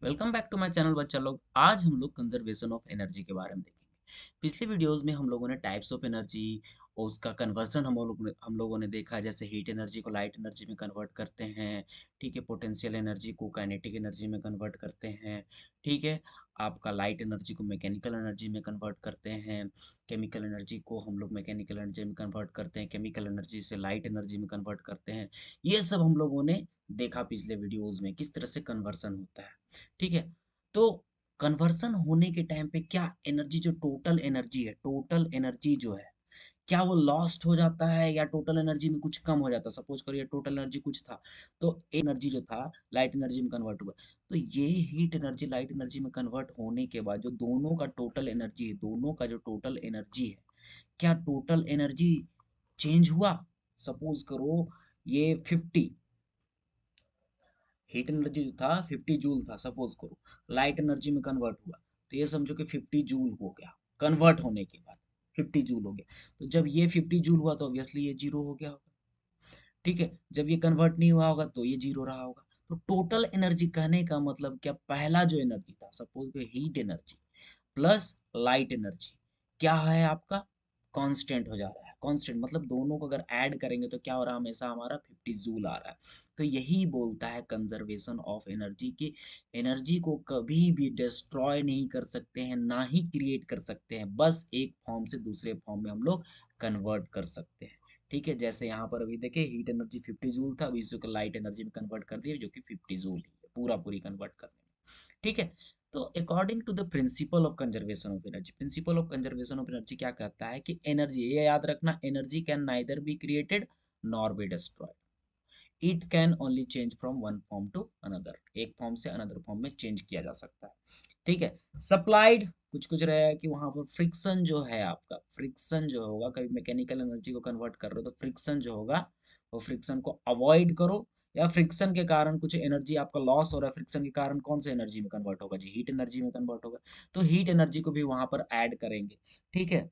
Welcome back to my channel बच्चा लोग। आज हम लोग कंजर्वेशन ऑफ एनर्जी के बारे में देखेंगे। पिछले वीडियोस में हम लोगों ने टाइप्स ऑफ एनर्जी और उसका कन्वर्जन हम लोगों ने देखा है। जैसे हीट एनर्जी को लाइट एनर्जी में कन्वर्ट करते हैं, ठीक है। पोटेंशियल एनर्जी को काइनेटिक एनर्जी में कन्वर्ट करते हैं, ठीक है। आपका लाइट एनर्जी को मैकेनिकल एनर्जी में कन्वर्ट करते हैं, केमिकल एनर्जी को हम लोग मैकेनिकल एनर्जी में कन्वर्ट करते हैं, केमिकल एनर्जी से लाइट एनर्जी में कन्वर्ट करते हैं। ये सब हम लोगों ने देखा पिछले वीडियोस में किस तरह से कन्वर्सन होता है, ठीक है। तो कन्वर्सन होने के टाइम पे क्या एनर्जी, जो टोटल एनर्जी है, टोटल एनर्जी जो है, क्या वो लॉस्ट हो जाता है या टोटल एनर्जी में कुछ कम हो जाता है। सपोज करिए टोटल एनर्जी कुछ था, तो एनर्जी जो था लाइट एनर्जी में कन्वर्ट हुआ। तो ये हीट एनर्जी लाइट एनर्जी में कन्वर्ट होने के बाद जो दोनों का टोटल एनर्जी है, दोनों का जो टोटल एनर्जी है, क्या टोटल एनर्जी चेंज हुआ। सपोज करो ये 50 हीट एनर्जी जो था 50 जूल था, सपोज करो लाइट एनर्जी में कन्वर्ट हुआ, तो ये समझो कि 50 जूल हो गया कन्वर्ट होने के बाद, 50 जूल हो गया। तो जब ये 50 जूल हुआ तो ऑब्वियसली ये जीरो हो गया होगा, ठीक है। जब ये कन्वर्ट नहीं हुआ होगा तो ये जीरो रहा होगा। तो टोटल एनर्जी कहने का मतलब क्या, पहला जो एनर्जी था suppose heat energy plus light energy क्या है आपका, कांस्टेंट हो जा रहा है। कांस्टेंट मतलब दोनों को अगर ऐड करेंगे तो क्या हो रहा है, हमेशा हमारा 50 जूल आ रहा है। तो यही बोलता है कंजर्वेशन ऑफ एनर्जी की, एनर्जी को कभी भी डिस्ट्रॉय नहीं कर सकते हैं, ना ही क्रिएट कर सकते हैं, बस एक फॉर्म से दूसरे फॉर्म में हम लोग कन्वर्ट कर सकते हैं, ठीक है। जैसे यहाँ पर अभी देखिए हीट एनर्जी 50 जूल था, अभी इसको लाइट एनर्जी में कन्वर्ट कर दिया जो कि 50 जूल ही है, पूरा पूरी कन्वर्ट करने में, ठीक है। तो according to the principle of conservation of energy, principle of conservation of energy क्या कहता है कि एनर्जी, ये याद रखना, energy can neither be created nor be destroyed, it can only change from one form to another, एक फॉर्म से अनदर फॉर्म में चेंज किया जा सकता है, ठीक है। सप्लाइड कुछ कुछ रहेगा कि वहां पर फ्रिक्शन जो है आपका, फ्रिक्शन जो होगा, कभी मैकेनिकल एनर्जी को कन्वर्ट कर रहे हो तो फ्रिक्शन जो होगा वो फ्रिक्शन को अवॉइड करो, या फ्रिक्शन के कारण कुछ एनर्जी आपका लॉस हो रहा है, फ्रिक्शन के कारण कौन सा एनर्जी में कन्वर्ट होगा जी, हीट एनर्जी में कन्वर्ट होगा। तो हीट एनर्जी को भी वहां पर ऐड करेंगे, ठीक है।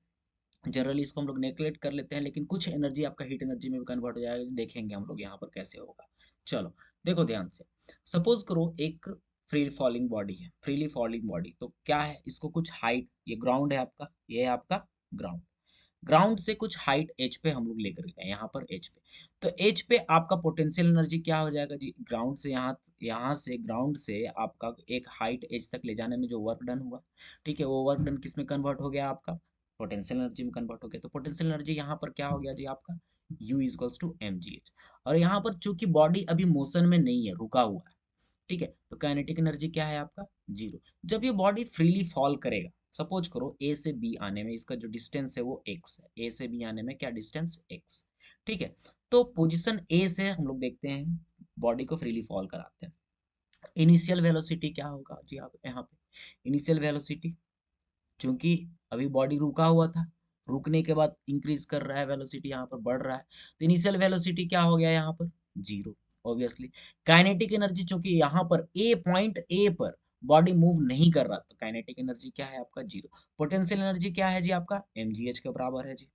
जनरली इसको हम लोग नेग्लेक्ट कर लेते हैं, लेकिन कुछ एनर्जी आपका हीट एनर्जी में भी कन्वर्ट हो जाएगा, देखेंगे हम लोग यहाँ पर कैसे होगा। चलो देखो ध्यान से, सपोज करो एक फ्री फॉलिंग बॉडी है, फ्रीली फॉलिंग बॉडी, तो क्या है, इसको कुछ हाइट, ये ग्राउंड है आपका, ये है आपका ग्राउंड, ग्राउंड से कुछ हाइट एच पे हम लोग लेकर गए, यहाँ पर एच पे। तो एच पे आपका पोटेंशियल एनर्जी क्या हो जाएगा जी, ग्राउंड से यहाँ, यहाँ से ग्राउंड से आपका एक हाइट एच तक ले जाने में जो वर्क डन हुआ, ठीक है, वो वर्क डन किस में कन्वर्ट हो गया आपका, पोटेंशियल एनर्जी में कन्वर्ट हो गया। तो पोटेंशियल एनर्जी यहाँ पर क्या हो गया जी आपका, U equals to m ji h. और यहाँ पर चूंकि बॉडी अभी मोशन में नहीं है, रुका हुआ है, ठीक है, तो काइनेटिक एनर्जी क्या है आपका, जीरो। जब ये बॉडी फ्रीली फॉल करेगा, सपोज करो ए से बी आने में इसका जो डिस्टेंस है वो एक्स है, ए से बी आने में क्या डिस्टेंस, एक्स, ठीक है। तो पोजीशन ए से हम लोग देखते हैं, बॉडी को फ्रीली फॉल कराते हैं। इनिशियल वेलोसिटी क्या होगा जी आप यहाँ पे, इनिशियल वेलोसिटी, क्योंकि अभी बॉडी रुका हुआ था, रुकने के बाद इंक्रीज कर रहा है वेलोसिटी, यहाँ पर बढ़ रहा है, तो इनिशियल वेलोसिटी क्या हो गया यहाँ पर, जीरो, ऑब्वियसली। काइनेटिक एनर्जी चूंकि यहाँ पर ए पॉइंट ए पर बॉडी मूव नहीं कर रहा, तो काइनेटिक एनर्जी क्या है आपका, जीरो। पोटेंशियल एनर्जी क्या है जी आपका, mgh के बराबर है जी,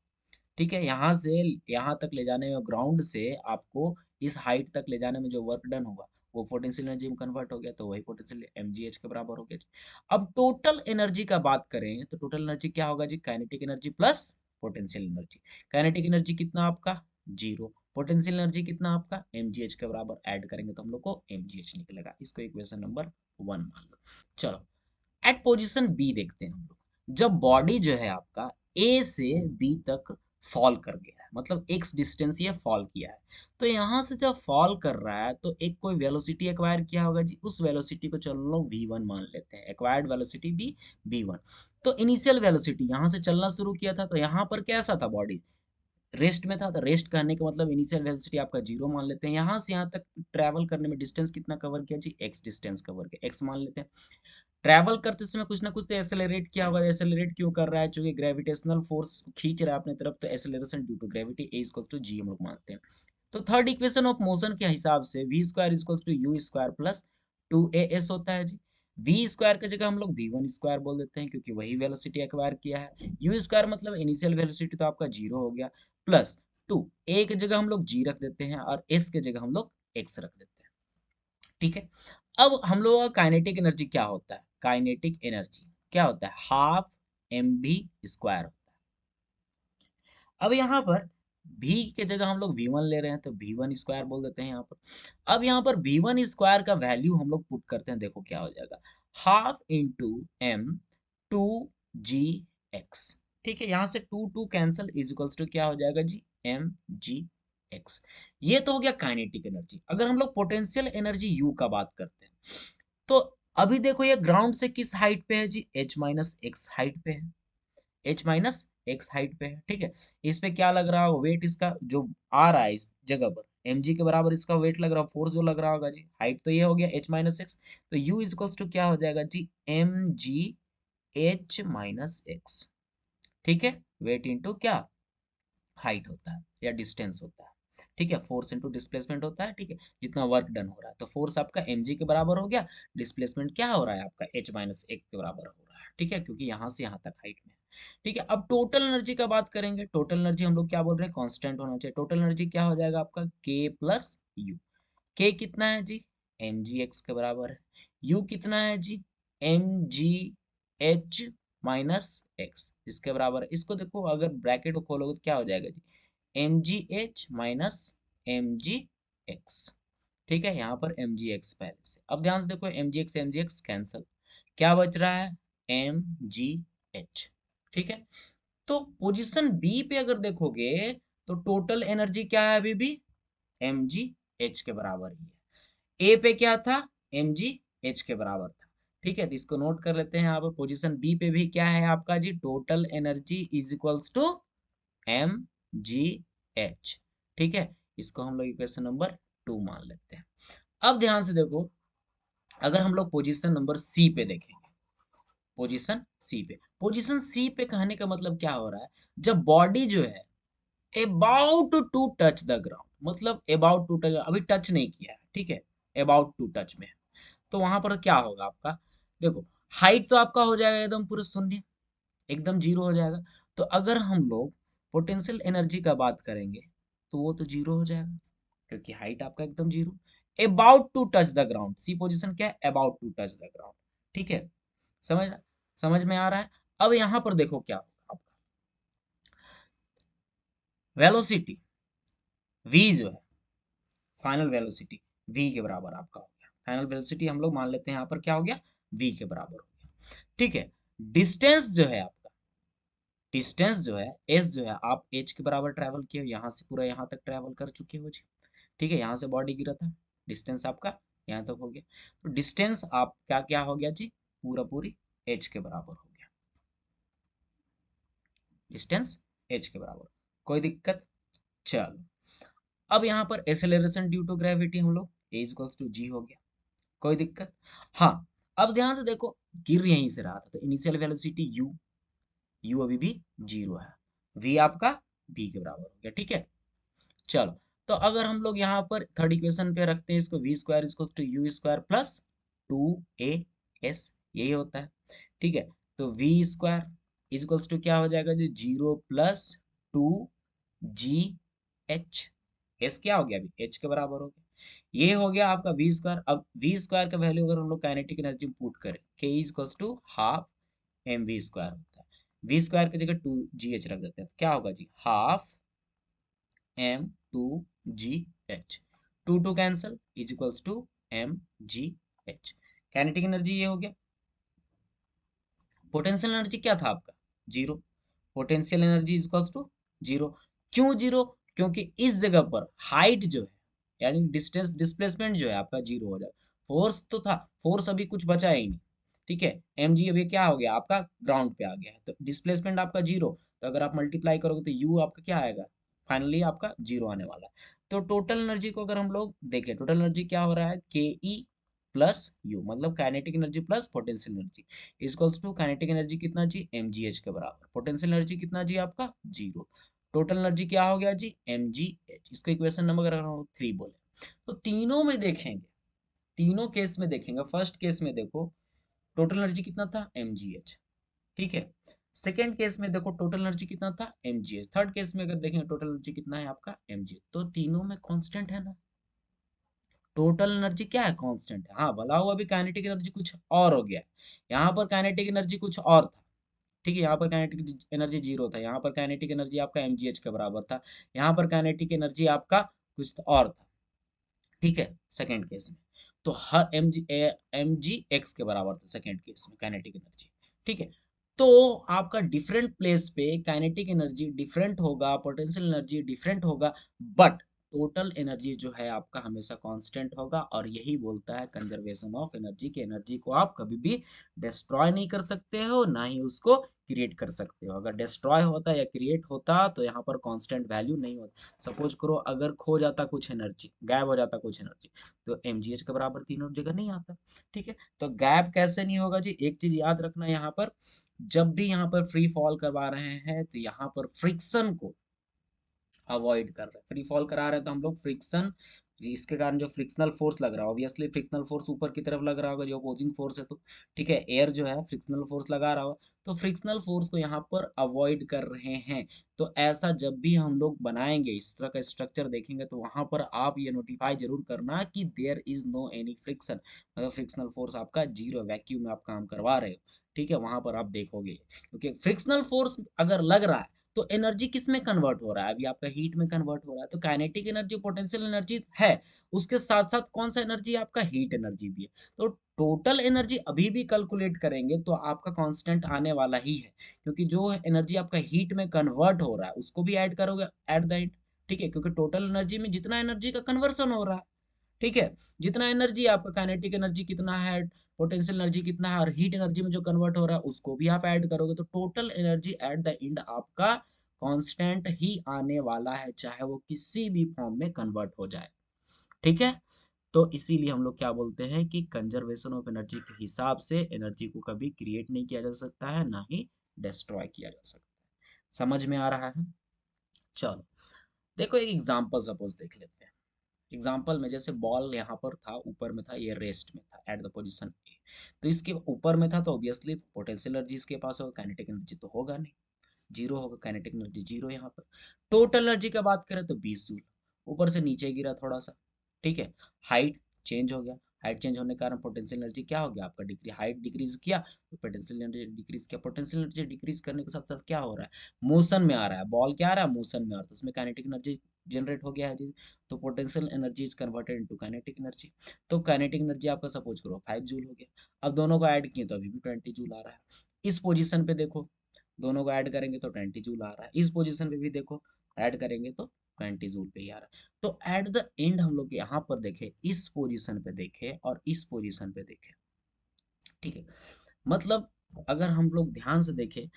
ठीक है। यहाँ से यहाँ तक ले जाने में, ग्राउंड से आपको इस हाइट तक ले जाने में जो वर्क डन होगा वो पोटेंशियल एनर्जी में कन्वर्ट हो गया, तो वही पोटेंशियल mgh के बराबर हो गया जी। अब टोटल एनर्जी का बात करें तो टोटल एनर्जी क्या होगा जी, kinetic energy plus potential energy. Kinetic energy कितना आपका, जीरो, पोटेंशियल एनर्जी कितना आपका, mgh के बराबर, ऐड करेंगे तो हम लोग को mgh निकलेगा, इसको इक्वेशन नंबर 1 मान लो। चलो एट पोजीशन बी देखते हैं हम लोग, जब बॉडी जो है आपका ए से बी तक फॉल कर गया है, मतलब एक्स डिस्टेंस ये फॉल किया है, तो यहाँ से जब फॉल कर रहा है तो एक कोई वेलोसिटी एक्वायर किया होगा जी, उस वेलोसिटी को चलो लोग v1 मान लेते हैं, एक्वायर्ड वेलोसिटी भी v1। तो इनिशियल वेलोसिटी यहाँ से चलना शुरू किया था, तो यहाँ पर कैसा था बॉडी, रेस्ट में था, तो रेस्ट करने का मतलब इनिशियल वेलोसिटी आपका जीरो मान लेते हैं। यहाँ से यहाँ तक ट्रैवल करने में डिस्टेंस कितना कवर किया जी, एक्स डिस्टेंस कवर किया, एक्स मान लेते हैं। ट्रैवल करते समय कुछ ना कुछ तो एसेलरेट किया होगा, एसेलरेट क्यों कर रहा है, चूंकि ग्रेविटेशनल फोर्स खींच रहा है अपने तरफ, तो acceleration due to gravity, a equals to g हम लोग मानते हैं। तो थर्ड इक्वेशन ऑफ मोशन के हिसाब से v square equals to u square plus 2as होता है जी। वी स्क्वायर की जगह हम लोग वी1 स्क्वायर बोल देते हैं, क्योंकि वही वेलोसिटी एक्वायर किया है। यू स्क्वायर मतलब इनिशियल वेलोसिटी तो आपका जीरो हो गया, प्लस टू, ए की जगह हम लोग जी रख देते हैं और एस की जगह हम लोग एक्स रख देते हैं। ठीक है, अब हम लोगों का काइनेटिक एनर्जी क्या होता है, काइनेटिक एनर्जी क्या होता है, हाफ एम बी स्क्वायर होता है। अब यहाँ पर v के जगह हम लोग v1 ले रहे हैं तो v1 स्क्वायर बोल देते हैं यहाँ पर। अब यहाँ पर v1 स्क्वायर का वैल्यू हम लोग पुट करते हैं, देखो क्या हो जाएगा, half into m two g x. ठीक है, यहाँ से two two cancel, is equals to क्या हो जाएगा जी, एम जी एक्स। ये तो हो गया काइनेटिक एनर्जी। अगर हम लोग पोटेंशियल एनर्जी यू का बात करते हैं तो अभी देखो ये ग्राउंड से किस हाइट पे है जी, h माइनस एक्स हाइट पे है, h माइनस एक्स हाइट पे है। ठीक है, इस पे क्या लग रहा होगा, वेट इसका जो आ रहा है इस जगह पर mg के बराबर इसका वेट लग रहा है, फोर्स जो लग रहा होगा जी, हाइट तो ये हो गया h माइनस एक्स, तो u इक्वल्स टू क्या हो जाएगा जी, एम जी एच माइनस एक्स। ठीक है, वेट इंटू क्या, हाइट होता है या डिस्टेंस होता है। ठीक है, फोर्स इंटू डिस्प्लेसमेंट होता है। ठीक है, जितना वर्क डन हो रहा है, तो फोर्स आपका mg के बराबर हो गया, डिस्प्लेसमेंट क्या हो रहा है आपका h माइनस एक के बराबर हो रहा है। ठीक है, क्योंकि यहाँ से यहाँ तक हाइट में है। ठीक है, अब टोटल एनर्जी का बात करेंगे। टोटल एनर्जी हम लोग क्या बोल रहे हैं, कांस्टेंट होना चाहिए। टोटल एनर्जी क्या हो जाएगा आपका, k प्लस यू। k कितना है जी, एम जी एक्स के बराबर है। u कितना है जी, एम जी एच माइनस एक्स, इसके बराबर है। इसको देखो अगर ब्रैकेट को खोलोगे तो क्या हो जाएगा जी, एम जी h minus m g x. ठीक है, यहाँ पर एम जी एक्स पहले से। अब ध्यान से देखो, एम जी एक्स कैंसल, क्या बच रहा है, एम जी एच। ठीक है, तो पोजीशन बी पे अगर देखोगे तो टोटल एनर्जी क्या है, अभी भी एम जी एच के बराबर ही है। ए पे क्या था, एम जी एच के बराबर था। ठीक है, तो इसको नोट कर लेते हैं यहाँ पर। पोजीशन बी पे भी क्या है आपका जी, total energy is equals to m ji h. ठीक है, इसको हम लोग इक्वेशन नंबर 2 मान लेते हैं। अब ध्यान से देखो, अगर हम लोग पोजीशन नंबर सी पे देखेंगे, पोजीशन सी पे, पोजीशन सी पे कहने का मतलब क्या हो रहा है, जब बॉडी जो है about to touch the ground, मतलब अबाउट टू टच, अभी टच नहीं किया है, ठीक है, अबाउट टू टच में है, तो वहां पर क्या होगा आपका, देखो हाइट तो आपका हो जाएगा एकदम पूरा शून्य, एकदम जीरो हो जाएगा। तो अगर हम लोग पोटेंशियल एनर्जी का बात करेंगे तो वो तो जीरो हो जाएगा, क्योंकि हाइट आपका एकदम zero. About to touch the ground, C position क्या है, about to touch the ground. ठीक है, समझ समझ में आ रहा है। अब यहां पर देखो क्या होगा, वेलोसिटी v जो है, फाइनल वेलोसिटी v के बराबर आपका हो गया। फाइनल वेलोसिटी हम लोग मान लेते हैं यहाँ पर क्या हो गया, v के बराबर हो गया। ठीक है, डिस्टेंस जो है आपका, डिस्टेंस जो है s जो है, आप h के बराबर ट्रैवल किए हो, यहाँ से पूरा यहाँ तक ट्रैवल कर चुके हो जी। ठीक है, यहाँ से बॉडी गिरा था, डिस्टेंस आपका यहाँ तक हो गया, तो डिस्टेंस आप क्या क्या हो गया जी, पूरा पूरी h के बराबर हो गया, डिस्टेंस h के बराबर। कोई दिक्कत, चलो। अब यहाँ पर एक्सेलरेशन ड्यू टू ग्रेविटी हम लोग a इक्वल्स टू जी हो गया, कोई दिक्कत। हाँ, अब ध्यान से देखो, गिर यहीं से रहा था, तो इनिशियल वेलोसिटी u, u अभी भी जीरो है, v आपका v के बराबर हो गया। ठीक है, चलो, तो अगर हम लोग यहाँ पर थर्ड इक्वेशन पे रखते हैं इसको, v square equals to u square plus two a s, यही होता है। ठीक है, तो वी स्क्वायर इक्वल्स टू क्या हो जाएगा जी, zero plus two g h, s क्या हो गया अभी, एच के बराबर हो गया। ये हो गया आपका वी स्क्वायर। अब वी स्क्वायर का वैल्यू अगर हम लोग काइनेटिक एनर्जी में पुट करें, K equals to half m v square होता है। वी स्क्वायर की जगह टू जी एच रख देते हैं, तो क्या होगा जी, half m two g h, two two cancel, is equals to m ji h. Kinetic energy ये हो गया। पोटेंशियल एनर्जी क्या था आपका, zero, potential energy is equals to zero. क्यों जीरो, क्योंकि इस जगह पर हाइट जो है, यानी डिस्टेंस डिस्प्लेसमेंट जो है आपका जीरो हो जाए। फोर्स तो था, फोर्स अभी कुछ बचा ही नहीं। ठीक है, एम जी अभी क्या हो गया आपका, ग्राउंड पे आ गया है, तो डिस्प्लेसमेंट आपका जीरो, तो अगर आप मल्टीप्लाई करोगे तो यू आपका क्या आएगा, फाइनली आपका जीरो आने वाला है। तो टोटल एनर्जी को अगर हम लोग देखें, टोटल एनर्जी क्या हो रहा है, के ई प्लस यू, मतलब kinetic energy plus potential energy, equals to kinetic energy कितना जी, एम जी एच के बराबर, पोटेंशियल एनर्जी कितना जी आपका, जीरो। टोटल एनर्जी क्या हो गया जी, एम जी एच। इसको इक्वेशन नंबर अगर हम 3 बोले, तो तीनों में देखेंगे, तीनों केस में देखेंगे। फर्स्ट केस में देखो टोटल एनर्जी कितना था, एम जी एच। ठीक है, सेकेंड केस में देखो टोटल एनर्जी कितना था, एम जी एच। थर्ड केस में अगर देखेंगे टोटल एनर्जी कितना है आपका, एम जी एच। तो तीनों में कांस्टेंट है ना, टोटल एनर्जी क्या है, कांस्टेंट है। हाँ, भला हुआ भी काइनेटिक एनर्जी कुछ और हो गया है। यहाँ पर काइनेटिक एनर्जी कुछ और था, ठीक है, यहाँ पर काइनेटिक एनर्जी जीरो था, यहाँ पर काइनेटिक एनर्जी आपका mgh के बराबर था, यहाँ पर काइनेटिक एनर्जी आपका कुछ और था, ठीक है, सेकेंड केस में। तो हर mg x के बराबर था सेकेंड केस में काइनेटिक एनर्जी, ठीक है। तो आपका डिफरेंट प्लेस पे काइनेटिक एनर्जी डिफरेंट होगा, पोटेंशियल एनर्जी डिफरेंट होगा, बट टोटल एनर्जी जो है आपका हमेशा कांस्टेंट होगा। और यही बोलता है कंजर्वेशन ऑफ एनर्जी, की एनर्जी को आप कभी भी डिस्ट्रॉय नहीं कर सकते हो, ना ही उसको क्रिएट कर सकते हो। अगर डिस्ट्रॉय होता या क्रिएट होता तो यहाँ पर कांस्टेंट वैल्यू नहीं होता। सपोज करो अगर खो जाता कुछ एनर्जी, गायब हो जाता कुछ एनर्जी, तो mgh के बराबर तीनों जगह नहीं आता, ठीक है। तो गैप कैसे नहीं होगा जी, एक चीज याद रखना यहाँ पर, जब भी यहाँ पर फ्री फॉल करवा रहे हैं तो यहाँ पर फ्रिक्शन को अवॉइड कर रहे हैं। फ्री फॉल करा रहे हैं तो हम लोग फ्रिक्शन, इसके कारण जो फ्रिक्शनल फोर्स लग रहा है, ऑब्वियसली फ्रिक्शनल फोर्स ऊपर की तरफ लग रहा होगा जो अपोजिंग फोर्स है, तो ठीक है, एयर जो है फ्रिक्शनल फोर्स लगा रहा हो, तो फ्रिक्शनल फोर्स को यहाँ पर अवॉइड कर रहे हैं। तो ऐसा जब भी हम लोग बनाएंगे, इस तरह का स्ट्रक्चर देखेंगे, तो वहां पर आप ये नोटिफाई जरूर करना कि there is no any friction, मतलब फ्रिक्शनल फोर्स आपका जीरो, वैक्यूम में आप काम करवा रहे हो, ठीक है, वहां पर आप देखोगे। क्योंकि फ्रिक्शनल फोर्स अगर लग रहा है तो एनर्जी किस में कन्वर्ट हो रहा है, अभी आपका हीट में कन्वर्ट हो रहा है, तो काइनेटिक एनर्जी पोटेंशियल एनर्जी है, उसके साथ साथ कौन सा एनर्जी, आपका हीट एनर्जी भी है। तो टोटल एनर्जी अभी भी कैलकुलेट करेंगे तो आपका कांस्टेंट आने वाला ही है, क्योंकि जो एनर्जी आपका हीट में कन्वर्ट हो रहा है उसको भी ऐड करोगे एट द एंड, ठीक है, क्योंकि टोटल एनर्जी में जितना एनर्जी का कन्वर्सन हो रहा है, ठीक है, जितना एनर्जी आपका काइनेटिक एनर्जी कितना है, पोटेंशियल एनर्जी कितना है, और हीट एनर्जी में जो कन्वर्ट हो रहा है उसको भी आप ऐड करोगे, तो total energy at the end आपका कांस्टेंट ही आने वाला है, चाहे वो किसी भी फॉर्म में कन्वर्ट हो जाए, ठीक है। तो इसीलिए हम लोग क्या बोलते हैं कि कंजर्वेशन ऑफ एनर्जी के हिसाब से एनर्जी को कभी क्रिएट नहीं किया जा सकता है, ना ही डिस्ट्रॉय किया जा सकता है। समझ में आ रहा है? चलो देखो एक एग्जांपल सपोज देख लेते हैं। एग्जाम्पल में जैसे बॉल यहाँ पर था, ऊपर में था, ये रेस्ट में था एट द पोजीशन ए, तो इसके ऊपर में था तो ऑब्वियसली पोटेंशियल एनर्जी इसके पास होगा, काइनेटिक एनर्जी तो होगा नहीं, जीरो होगा, काइनेटिक एनर्जी जीरो। यहाँ पर टोटल एनर्जी का बात करें तो 20 जूल, ऊपर से नीचे गिरा थोड़ा सा, ठीक है, हाइट चेंज हो गया, हाइट चेंज होने के कारण पोटेंशियल एनर्जी क्या हो गया आपका, डिक्री, हाइट डिक्रीज किया तो पोटेंशियल एनर्जी डिक्रीज किया। पोटेंशियल एनर्जी डिक्रीज करने के साथ साथ क्या हो रहा है, मोशन में आ रहा है, बॉल क्या आ रहा है, मोशन में आ रहा है, तो उसमें काइनेटिक एनर्जी जनरेट हो गया है जी। तो potential energy is converted into kinetic energy, तो काइनेटिक एनर्जी आपका सपोज करो 5 जूल हो गया। अब दोनों को ऐड किए तो अभी भी 20 जूल आ रहा है। इस पोजीशन पे देखो, दोनों को ऐड करेंगे तो 20 जूल आ रहा है, इस पोजीशन पे भी देखो ऐड करेंगे तो 20 जूल पे ही आ रहा है। तो एट द एंड हम लोग यहाँ पर देखें, इस पोजीशन पे देखें और इस पोजीशन पे देखें, ठीक है, मतलब अगर हम लोग ध्यान से देखें,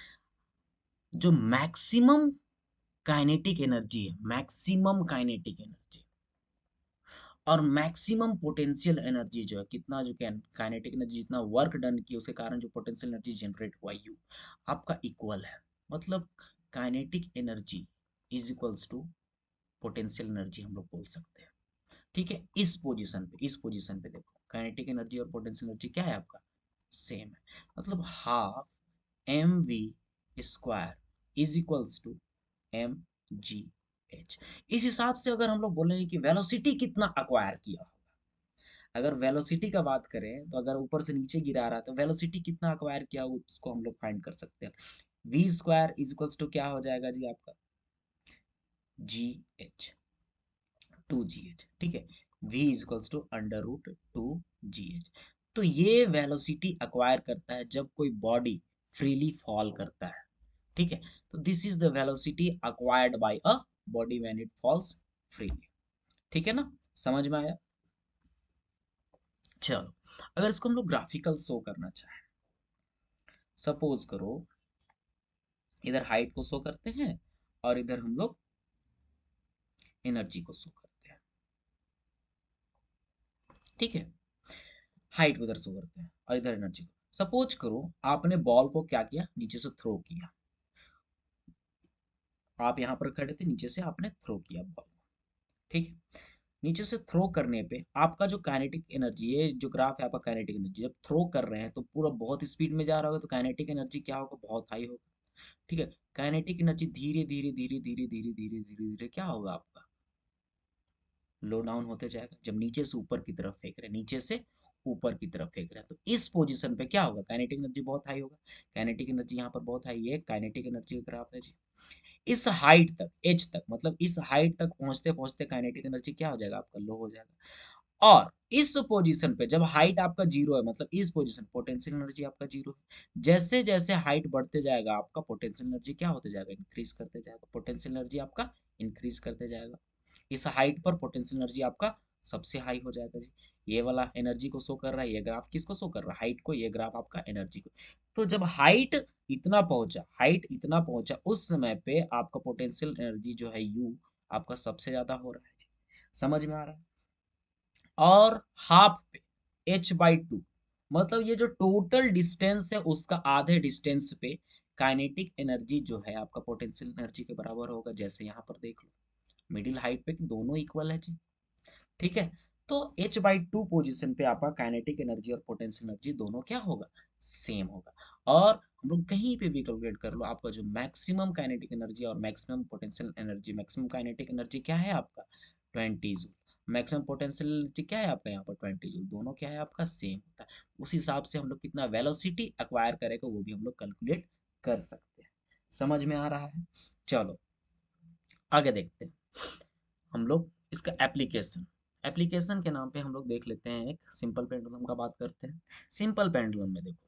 जो मैक्सिमम काइनेटिक एनर्जी है, मैक्सिमम काइनेटिक एनर्जी और मैक्सिमम पोटेंशियल एनर्जी जो है, कितना जो काइनेटिक एनर्जी जितना वर्क डन की उसके कारण जो पोटेंशियल एनर्जी जनरेट हुआ यू आपका इक्वल है। मतलब kinetic energy is equals to potential energy हम लोग बोल सकते हैं, ठीक है। इस पोजीशन पे देखो काइनेटिक एनर्जी और पोटेंशियल एनर्जी क्या है आपका, सेम है। मतलब half mv² is equals to mgh। इस हिसाब से अगर हम लोग बोलेंगे कि वेलोसिटी कितना अक्वायर किया होगा, अगर वेलोसिटी का बात करें तो अगर ऊपर से नीचे गिरा रहा है तो वेलोसिटी कितना अक्वायर किया होगा उसको हम लोग फाइंड कर सकते हैं। v² इज इक्वल्स टू क्या हो जाएगा जी आपका, gh, 2gh, ठीक है, v is equals to √2gh। तो ये वेलोसिटी अक्वायर करता है जब कोई बॉडी फ्रीली फॉल करता है, ठीक है। तो this is the velocity acquired bye a body when it falls freely, ठीक है ना, समझ में आया? चलो अगर इसको हम लोग ग्राफिकल शो करना चाहें, सपोज करो इधर हाइट को शो करते हैं और इधर हम लोग एनर्जी को शो करते हैं, ठीक है, हाइट को इधर शो करते हैं और इधर एनर्जी को। सपोज करो आपने बॉल को क्या किया, नीचे से थ्रो किया, आप यहाँ पर खड़े थे, नीचे से आपने थ्रो किया बॉल, ठीक है। नीचे से थ्रो करने पे आपका जो काइनेटिक एनर्जी है, जो ग्राफ है आपका काइनेटिक एनर्जी, जब थ्रो कर रहे हैं तो पूरा बहुत स्पीड में जा रहा होगा तो काइनेटिक एनर्जी क्या होगा, बहुत हाई होगा, ठीक है। काइनेटिक एनर्जी धीरे धीरे धीरे धीरे धीरे धीरे धीरे धीरे क्या होगा आपका, लो डाउन होते जाएगा। जब नीचे से ऊपर की तरफ फेंक रहे हैं, नीचे से ऊपर की तरफ फेंक रहे हैं, तो इस पोजीशन पे क्या होगा, काइनेटिक एनर्जी बहुत हाई होगा। काइनेटिक एनर्जी यहाँ पर बहुत हाई, ये काइनेटिक एनर्जी का ग्राफ है जी। इस हाइट तक, एच तक, मतलब इस हाइट तक पहुंचते पहुंचते काइनेटिक एनर्जी क्या हो जाएगा आपका, लो हो जाएगा। और इस पोजीशन पे जब हाइट आपका जीरो है, मतलब इस पोजीशन पोटेंशियल एनर्जी आपका जीरो है। जैसे जैसे हाइट बढ़ते जाएगा आपका पोटेंशियल एनर्जी क्या होते जाएगा, इंक्रीज करते जाएगा। पोटेंशियल एनर्जी आपका इंक्रीज करते जाएगा। इस हाइट पर पोटेंशियल एनर्जी आपका सबसे हाई हो जाएगा जी। ये वाला एनर्जी को शो कर रहा है, ये ग्राफ किसको शो कर रहा है, हाइट को। ये ग्राफ आपका एनर्जी को। तो जब हाइट इतना पहुंचा, हाइट इतना पहुंचा, उस समय पे आपका पोटेंशियल एनर्जी जो है यू आपका सबसे ज्यादा हो रहा है जी। समझ में आ रहा है। और हाफ पे h/2, मतलब ये जो टोटल डिस्टेंस है उसका आधे डिस्टेंस पे काइनेटिक एनर्जी जो है आपका पोटेंशियल एनर्जी के बराबर होगा। जैसे यहाँ पर देख लो, मिडिल हाइट पे दोनों इक्वल है जी। ठीक है। तो h/2 पोजीशन पे आपका काइनेटिक एनर्जी और पोटेंशियल एनर्जी दोनों क्या होगा, सेम होगा। और हम लोग कहीं पे भी कैलकुलेट कर लो, आपका जो मैक्सिमम काइनेटिक एनर्जी और maximum potential energy, maximum kinetic energy क्या है आपका 20 जूल, मैक्सिमम पोटेंशियल एनर्जी क्या है आपका यहाँ पर 20 जूल, दोनों क्या है आपका सेम होता है। उस हिसाब से हम लोग कितना वेलोसिटी एक्वायर करेगा वो भी हम लोग कैलकुलेट कर सकते हैं। समझ में आ रहा है। चलो आगे देखते हैं हम लोग इसका एप्लीकेशन। एप्लीकेशन के नाम पे हम लोग देख लेते हैं, एक सिंपल पेंडुलम का बात करते हैं। सिंपल पेंडुलम में देखो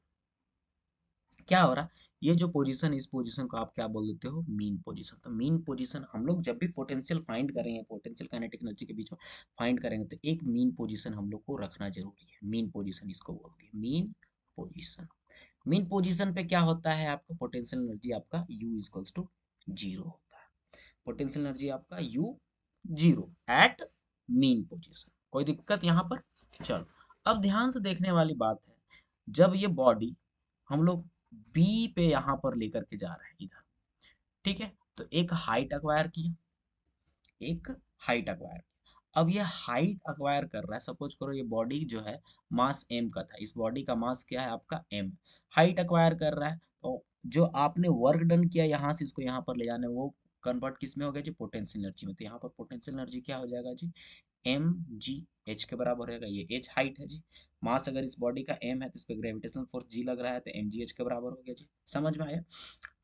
क्या हो रहा है। ये जो पोजीशन, इस पोजीशन को आप क्या बोल देते हो, मीन पोजीशन। तो मीन पोजीशन हम लोग जब भी पोटेंशियल फाइंड करेंगे, पोटेंशियल काइनेटिक एनर्जी के बीच में फाइंड करेंगे, तो एक मीन पोजीशन हम लोग को रखना जरूरी है। मीन पोजीशन इसको बोलते हैं, मीन पोजीशन। मीन पोजीशन पे क्या होता है, आपका पोटेंशियल एनर्जी आपका U इक्वल्स टू जीरो होता है। पोटेंशियल एनर्जी आपका U zero at mean position. कोई दिक्कत यहाँ पर। चलो अब ध्यान से देखने वाली बात है, जब ये बॉडी हम लोग बी पे यहाँ पर लेकर के जा रहे हैं इधर, ठीक है, तो एक हाइट अक्वायर किया, एक हाइट अक्वायर। अब ये हाइट अक्वायर कर रहा है, सपोज करो ये बॉडी जो है मास m का था, इस बॉडी का मास क्या है आपका m। हाइट अक्वायर कर रहा है, तो जो आपने वर्क डन किया यहाँ से इसको यहाँ पर ले जाने, वो कन्वर्ट किस में हो गया जी, पोटेंशियल एनर्जी में। तो यहाँ पर पोटेंशियल एनर्जी क्या हो जाएगा जी, एम जी एच के बराबर रहेगा। ये एच हाइट है जी। मास अगर इस बॉडी का एम है तो इस पे ग्रेविटेशनल फोर्स जी लग रहा है, तो एम जी एच के बराबर हो गया जी। समझ में आया।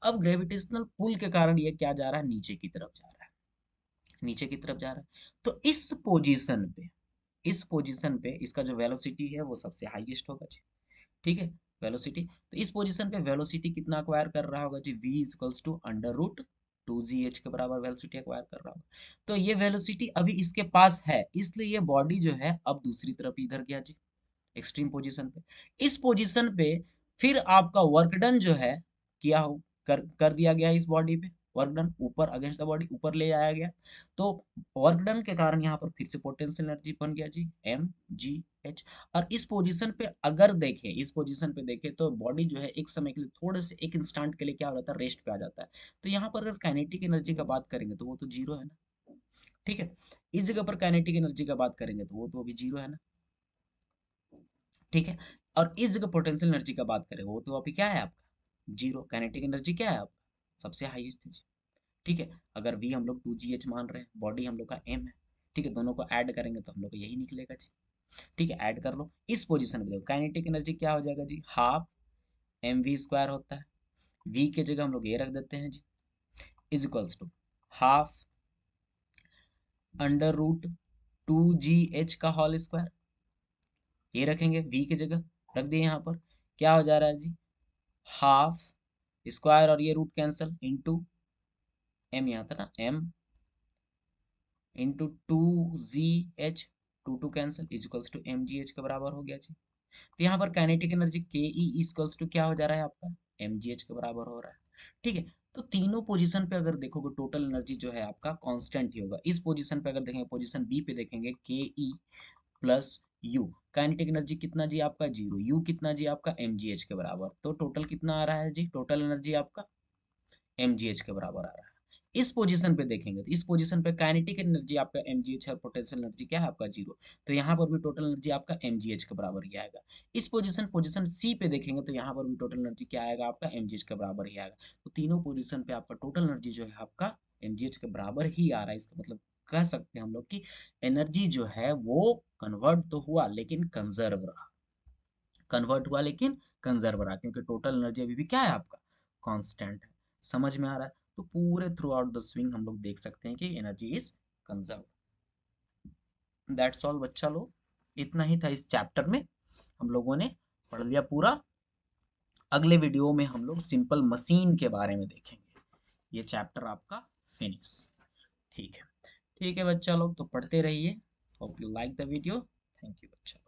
अब ग्रेविटेशनल पुल के कारण ये क्या जा रहा है, नीचे की तरफ जा रहा है, नीचे की तरफ जा रहा है। तो इस पोजीशन पे, इस पोजीशन पे इसका जो वेलोसिटी है वो सबसे हाईएस्ट होगा जी। ठीक है, वेलोसिटी। तो इस पोजीशन पे वेलोसिटी कितना एक्वायर कर रहा होगा जी, v equals to under root 2gh के बराबर वेलोसिटी एक्वायर कर रहा होगा। तो ये वेलोसिटी अभी इसके पास है, इसलिए ये बॉडी जो है अब दूसरी तरफ इधर गया जी, एक्सट्रीम पोजीशन पे। इस पोजीशन पे फिर आपका वर्क डन जो है किया हो, कर दिया गया इस बॉडी पे। वर्क डन ऊपर अगेंस्ट द बॉडी ऊपर ले आया गया। तो वर्क डन के कारण यहाँ पर फिर से पोटेंशियल एनर्जी बन गया जी mgh। और इस पोजीशन पे अगर देखें, इस पोजीशन पे देखें तो बॉडी जो है एक समय के लिए, थोड़े से एक इंस्टेंट के लिए क्या हो जाता है, रेस्ट पे आ जाता है। तो यहाँ पर अगर काइनेटिक एनर्जी का बात करेंगे तो वो तो जीरो है ना। ठीक है, इस जगह पर काइनेटिक एनर्जी का बात करेंगे तो वो तो अभी जीरो है ना। ठीक है, और इस जगह पोटेंशियल एनर्जी का बात करें वो तो अभी क्या है आपका जीरो। काइनेटिक एनर्जी क्या है आपका सबसे हाईएस्ट है। ठीक है, अगर v हम लोग 2gh मान रहे हैं, बॉडी हम लोग का m है। ठीक है, दोनों को ऐड करेंगे तो हम लोग को यही निकलेगा जी। ठीक है, ऐड कर लो। इस पोजीशन पे देखो काइनेटिक एनर्जी क्या हो जाएगा जी, हाफ mv² होता है। v के जगह हम लोग ये रख देते हैं जी, is equals to half under root 2gh का होल स्क्वायर। ये रखेंगे v की जगह, रख दिए यहाँ पर। क्या हो जा रहा है जी, हाफ स्क्वायर और ये रूट कैंसल इनटू m, यहाँ था ना m into 2gh, two cancel is equals to mgh के बराबर हो गया जी। तो यहाँ पर काइनेटिक एनर्जी के ई इक्वल्स टू क्या हो जा रहा है आपका, mgh के बराबर हो रहा है। ठीक है, तो तीनों पोजीशन पे अगर देखोगे टोटल एनर्जी जो है आपका कांस्टेंट ही होगा। इस पोजीशन पे अगर देखेंगे, पोजीशन बी पे देखेंगे के E plus you, kinetic energy कितना जी आपका जीरो, यू कितना जी आपका mgh के बराबर। तो टोटल कितना आ रहा है जी, टोटल एनर्जी आपका mgh के बराबर आ रहा है। इस पोजीशन पे देखेंगे तो इस पोजीशन पे काइनेटिक एनर्जी आपका mgh है और पोटेंशियल एनर्जी क्या है आपका जीरो। तो यहाँ पर भी टोटल एनर्जी आपका mgh के बराबर ही आएगा। इस पोजीशन पोजीशन सी पे देखेंगे तो यहाँ पर भी टोटल एनर्जी क्या आएगा आपका mgh के बराबर ही आएगा। तो तीनों पोजीशन पे आपका टोटल एनर्जी जो है आपका mgh के बराबर ही आ रहा है, इसका मतलब कह सकते हैं हम लोग कि एनर्जी जो है वो कन्वर्ट तो हुआ लेकिन कंजर्व रहा, कन्वर्ट हुआ लेकिन कंजर्व रहा, क्योंकि टोटल एनर्जी अभी भी क्या है आपका, कांस्टेंट है। समझ में आ रहा है? तो पूरे थ्रू आउट द स्विंग हम लोग देख सकते हैं कि energy is conserve. That's all बच्चा लोग, इतना ही था इस चैप्टर में, हम लोगों ने पढ़ लिया पूरा। अगले वीडियो में हम लोग सिंपल मशीन के बारे में देखेंगे। ये चैप्टर आपका फिनिश। ठीक है, ठीक है बच्चा लोग, तो पढ़ते रहिए। Hope you like the video. Thank you बच्चा लोग।